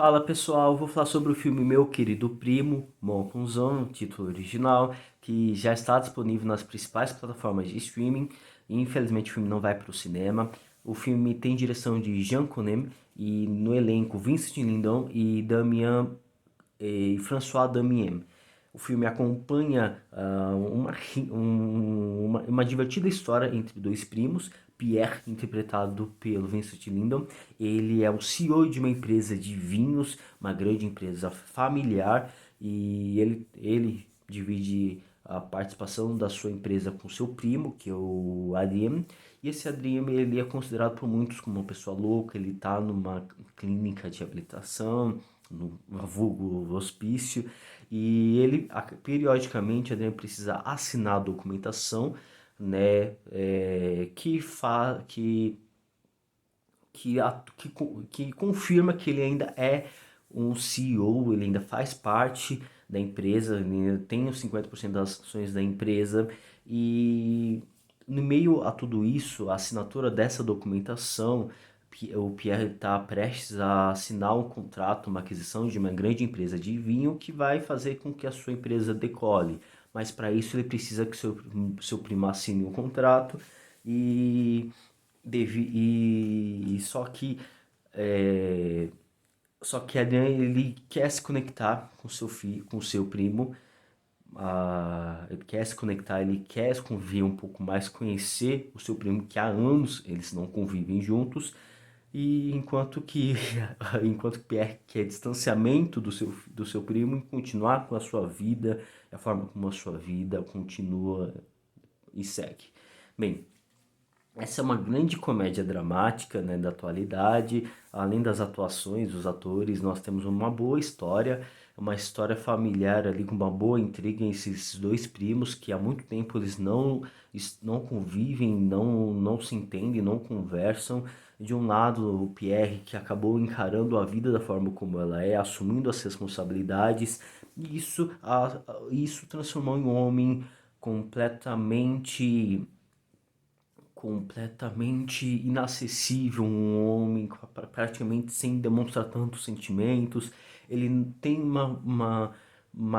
Fala pessoal, vou falar sobre o filme Meu Querido Primo, Mon Punzon, título original, que já está disponível nas principais plataformas de streaming. Infelizmente o filme não vai para o cinema. O filme tem direção de Jean Conem e no elenco Vincent Lindon e François Damien. O filme acompanha uma divertida história entre dois primos. Pierre, interpretado pelo Vincent Lindon, ele é o CEO de uma empresa de vinhos, uma grande empresa familiar, e ele divide a participação da sua empresa com seu primo, que é o Adrien. E esse Adrien, ele é considerado por muitos como uma pessoa louca. Ele está numa clínica de reabilitação, no vulgo hospício, e ele periodicamente Adrien precisa assinar a documentação, né, que confirma que ele ainda é um CEO. Ele ainda faz parte da empresa, ele ainda tem os 50% das ações da empresa. E no meio a tudo isso, a assinatura dessa documentação, o Pierre está prestes a assinar um contrato, uma aquisição de uma grande empresa de vinho que vai fazer com que a sua empresa decole. Mas para isso ele precisa que seu primo assine o contrato. E, devi, e só que é, só que Adrian, ele quer se conectar com seu filho, com seu primo. Ele quer se conectar, ele quer conviver um pouco mais, conhecer o seu primo, que há anos eles não convivem juntos. E enquanto que Pierre quer distanciamento do seu primo e continuar com a sua vida, a forma como a sua vida continua e segue. Bem, essa é uma grande comédia dramática, né, da atualidade. Além das atuações dos atores, nós temos uma boa história, uma história familiar ali com uma boa intriga entre esses dois primos que há muito tempo eles não convivem, não se entendem, não conversam. De um lado, o Pierre, que acabou encarando a vida da forma como ela é, assumindo as responsabilidades, e isso transformou em um homem completamente inacessível, um homem praticamente sem demonstrar tantos sentimentos. Ele tem uma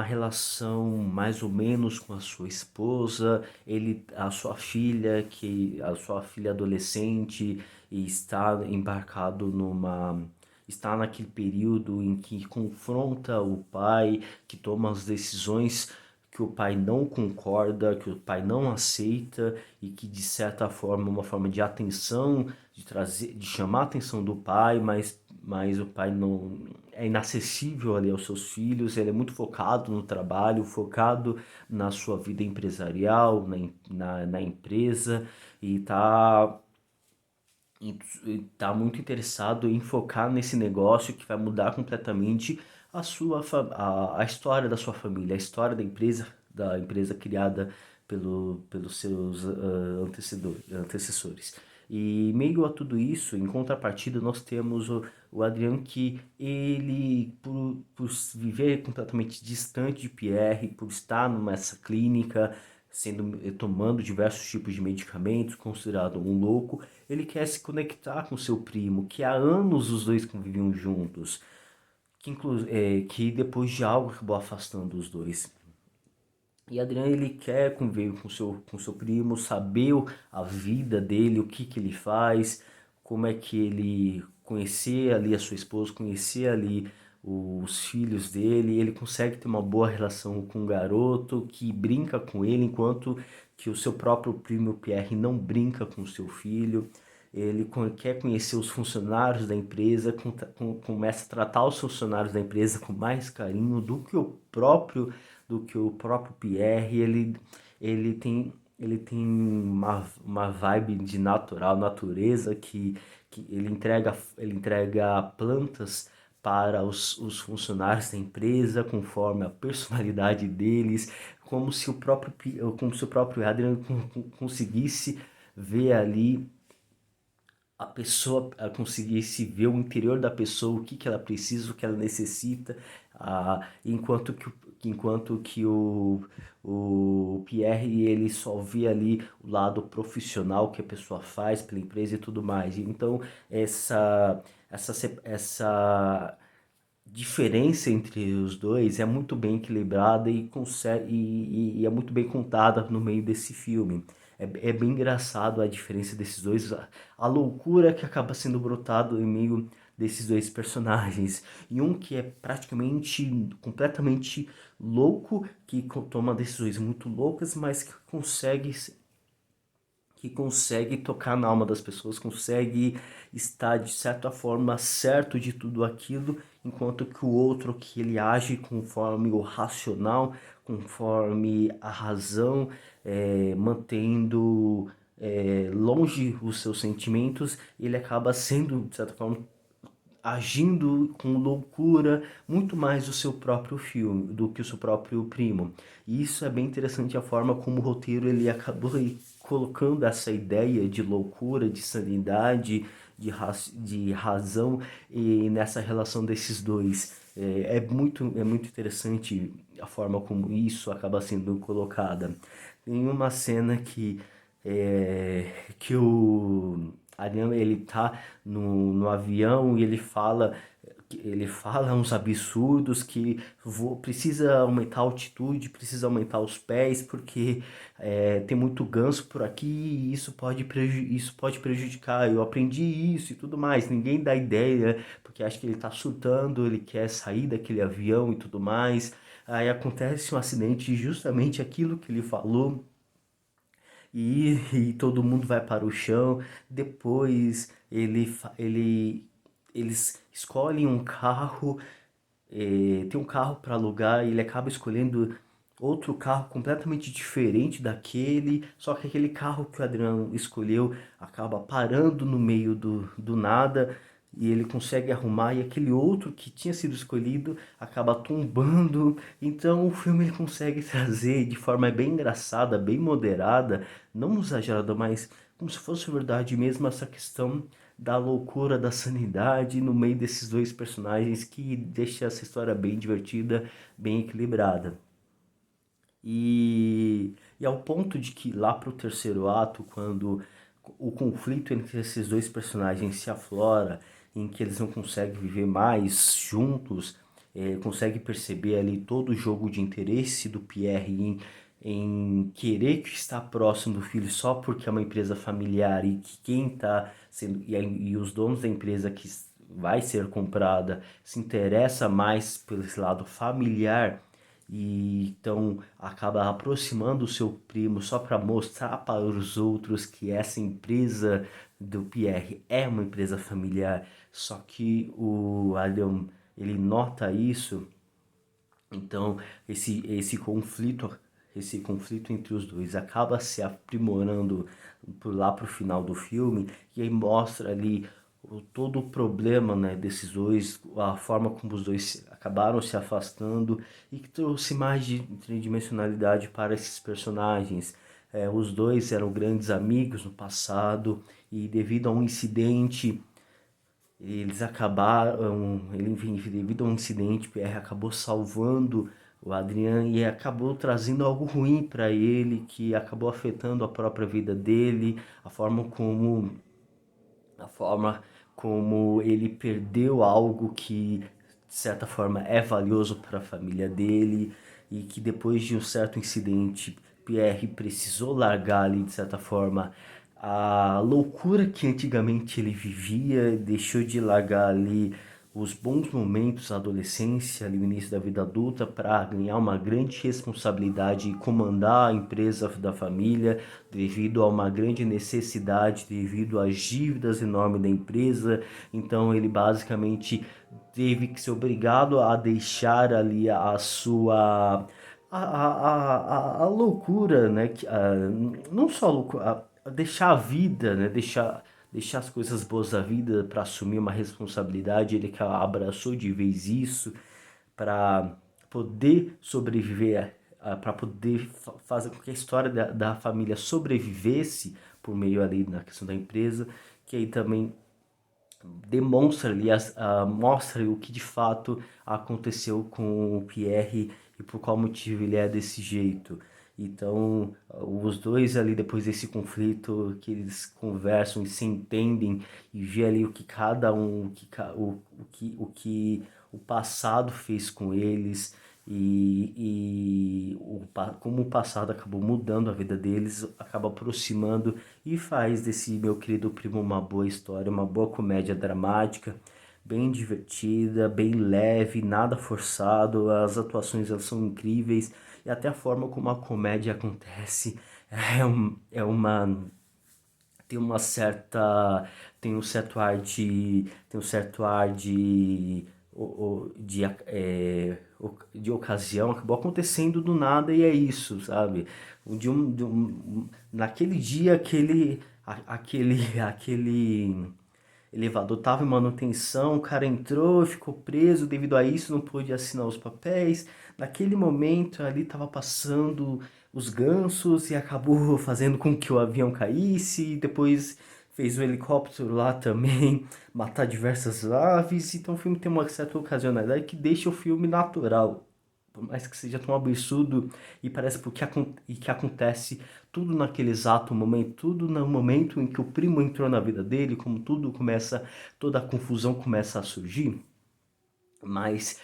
relação mais ou menos com a sua esposa, a sua filha adolescente, e está naquele período em que confronta o pai, que toma as decisões que o pai não concorda, que o pai não aceita, e que de certa forma é uma forma de atenção, de chamar a atenção do pai, mas o pai não é inacessível ali aos seus filhos. Ele é muito focado no trabalho, focado na sua vida empresarial, na empresa, e tá muito interessado em focar nesse negócio que vai mudar completamente a história da sua família, a história da empresa criada pelos seus antecessores. E meio a tudo isso, em contrapartida, nós temos o Adriano, que ele, por viver completamente distante de Pierre, por estar nessa clínica, tomando diversos tipos de medicamentos, considerado um louco, ele quer se conectar com seu primo, que há anos os dois conviviam juntos, que depois de algo acabou afastando os dois. E Adriano, ele quer conviver com seu primo, saber a vida dele, o que ele faz, como é que ele conhecer ali a sua esposa, conhecer ali os filhos dele. Ele consegue ter uma boa relação com o garoto que brinca com ele, enquanto que o seu próprio primo Pierre não brinca com o seu filho. Ele quer conhecer os funcionários da empresa, começa a tratar os funcionários da empresa com mais carinho do que o próprio Pierre. Ele tem uma vibe de natureza, que ele entrega plantas para os funcionários da empresa conforme a personalidade deles, como se o próprio Adrian conseguisse ver ali a pessoa, conseguisse ver o interior da pessoa, o que que ela precisa, o que ela necessita. Enquanto que o Pierre, ele só vê ali o lado profissional que a pessoa faz pela empresa e tudo mais. Então essa diferença entre os dois é muito bem equilibrada e é muito bem contada no meio desse filme. É bem engraçado a diferença desses dois, a loucura que acaba sendo brotado em meio desses dois personagens. E um que é praticamente completamente louco, que toma decisões muito loucas, mas que consegue tocar na alma das pessoas, consegue estar de certa forma certo de tudo aquilo, enquanto que o outro que ele age conforme o racional, conforme a razão, mantendo longe os seus sentimentos, ele acaba sendo de certa forma agindo com loucura muito mais do seu próprio filme do que o seu próprio primo. E isso é bem interessante a forma como o roteiro ele acabou aí colocando essa ideia de loucura, de sanidade, de razão e nessa relação desses dois. É muito interessante a forma como isso acaba sendo colocada. Tem uma cena que o Ariano ele tá no avião e ele fala uns absurdos que precisa aumentar a altitude, precisa aumentar os pés, porque tem muito ganso por aqui e isso pode prejudicar. Eu aprendi isso e tudo mais. Ninguém dá ideia, porque acha que ele tá surtando, ele quer sair daquele avião e tudo mais. Aí acontece um acidente, justamente aquilo que ele falou e todo mundo vai para o chão. Depois eles escolhem um carro, tem um carro para alugar e ele acaba escolhendo outro carro completamente diferente daquele, só que aquele carro que o Adriano escolheu acaba parando no meio do nada e ele consegue arrumar e aquele outro que tinha sido escolhido acaba tombando. Então o filme ele consegue trazer de forma bem engraçada, bem moderada, não exagerada, mas como se fosse verdade mesmo essa questão da loucura, da sanidade no meio desses dois personagens que deixa essa história bem divertida, bem equilibrada. E ao ponto de que lá pro terceiro ato, quando o conflito entre esses dois personagens se aflora, em que eles não conseguem viver mais juntos, consegue perceber ali todo o jogo de interesse do Pierre em querer estar próximo do filho só porque é uma empresa familiar e que quem está sendo e os donos da empresa que vai ser comprada se interessa mais pelo esse lado familiar e então acaba aproximando o seu primo só para mostrar para os outros que essa empresa do Pierre é uma empresa familiar. Só que o Adam ele nota isso, então esse conflito entre os dois acaba se aprimorando por lá pro final do filme e aí mostra ali todo o problema, né, desses dois, a forma como os dois acabaram se afastando e que trouxe mais de tridimensionalidade para esses personagens. Os dois eram grandes amigos no passado e devido a um incidente eles acabaram, enfim, devido a um incidente, Pierre acabou salvando o Adrian e acabou trazendo algo ruim para ele, que acabou afetando a própria vida dele, a forma como a forma como ele perdeu algo que de certa forma é valioso para a família dele e que depois de um certo incidente Pierre precisou largar ali de certa forma a loucura que antigamente ele vivia, deixou de largar ali os bons momentos da adolescência, ali o início da vida adulta, para ganhar uma grande responsabilidade e comandar a empresa da família, devido a uma grande necessidade, devido às dívidas enormes da empresa. Então ele basicamente teve que ser obrigado a deixar ali a sua a loucura, né? Não só a loucura, deixar a vida, né? Deixar as coisas boas da vida para assumir uma responsabilidade. Ele que abraçou de vez isso para poder sobreviver, para poder fazer com que a história da família sobrevivesse por meio ali na questão da empresa, que aí também demonstra ali, mostra o que de fato aconteceu com o Pierre e por qual motivo ele é desse jeito. Então, os dois ali depois desse conflito, que eles conversam e se entendem e vê ali o que cada um, o que o passado fez com eles como o passado acabou mudando a vida deles, acaba aproximando e faz desse meu querido primo uma boa história, uma boa comédia dramática, bem divertida, bem leve, nada forçado, as atuações elas são incríveis e até a forma como a comédia acontece é uma tem uma certa tem um certo ar de ocasião, acabou acontecendo do nada e é isso, sabe? Naquele dia aquele elevador estava em manutenção, o cara entrou, ficou preso devido a isso, não pôde assinar os papéis. Naquele momento ali estava passando os gansos e acabou fazendo com que o avião caísse, e depois fez o helicóptero lá também matar diversas aves. Então o filme tem uma certa ocasionalidade que deixa o filme natural. Por mais que seja tão absurdo e parece que acontece tudo naquele exato momento, tudo no momento em que o primo entrou na vida dele, como tudo começa, toda a confusão começa a surgir, mas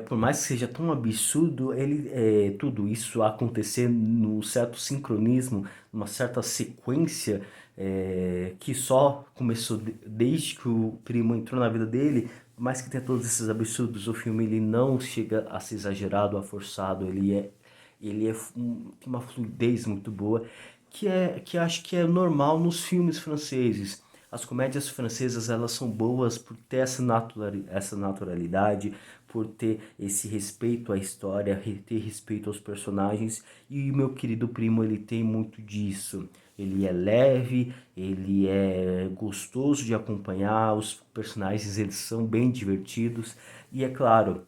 por mais que seja tão absurdo, tudo isso acontecer num certo sincronismo, numa certa sequência que só começou desde que o primo entrou na vida dele, por mais que tenha todos esses absurdos, o filme ele não chega a ser exagerado, a forçado, tem uma fluidez muito boa que acho que é normal nos filmes franceses. As comédias francesas elas são boas por ter essa naturalidade, por ter esse respeito à história, ter respeito aos personagens. E o meu querido primo ele tem muito disso. Ele é leve, ele é gostoso de acompanhar, os personagens eles são bem divertidos. E é claro,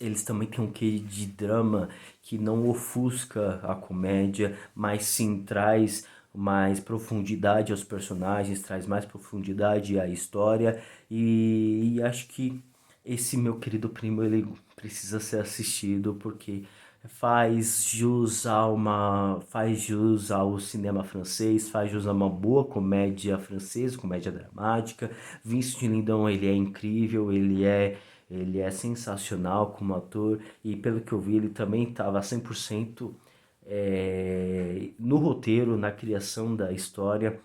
eles também têm um quê de drama que não ofusca a comédia, mas sim traz mais profundidade aos personagens, traz mais profundidade à história e acho que esse meu querido primo ele precisa ser assistido porque faz jus ao cinema francês, faz jus a uma boa comédia francesa, comédia dramática. Vincent Lindon ele é incrível, ele é sensacional como ator e pelo que eu vi ele também estava 100% no roteiro, na criação da história.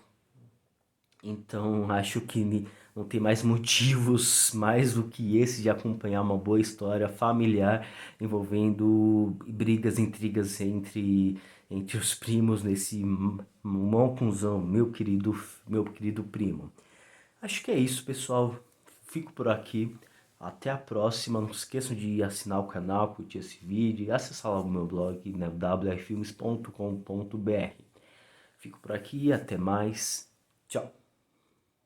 Então acho que não tem mais motivos mais do que esse de acompanhar uma boa história familiar envolvendo brigas, intrigas entre os primos nesse mãozão, meu querido primo. Acho que é isso, pessoal. Fico por aqui. Até a próxima. Não se esqueçam de assinar o canal, curtir esse vídeo e acessar lá o meu blog, né, wrfilmes.com.br. Fico por aqui. Até mais. Tchau.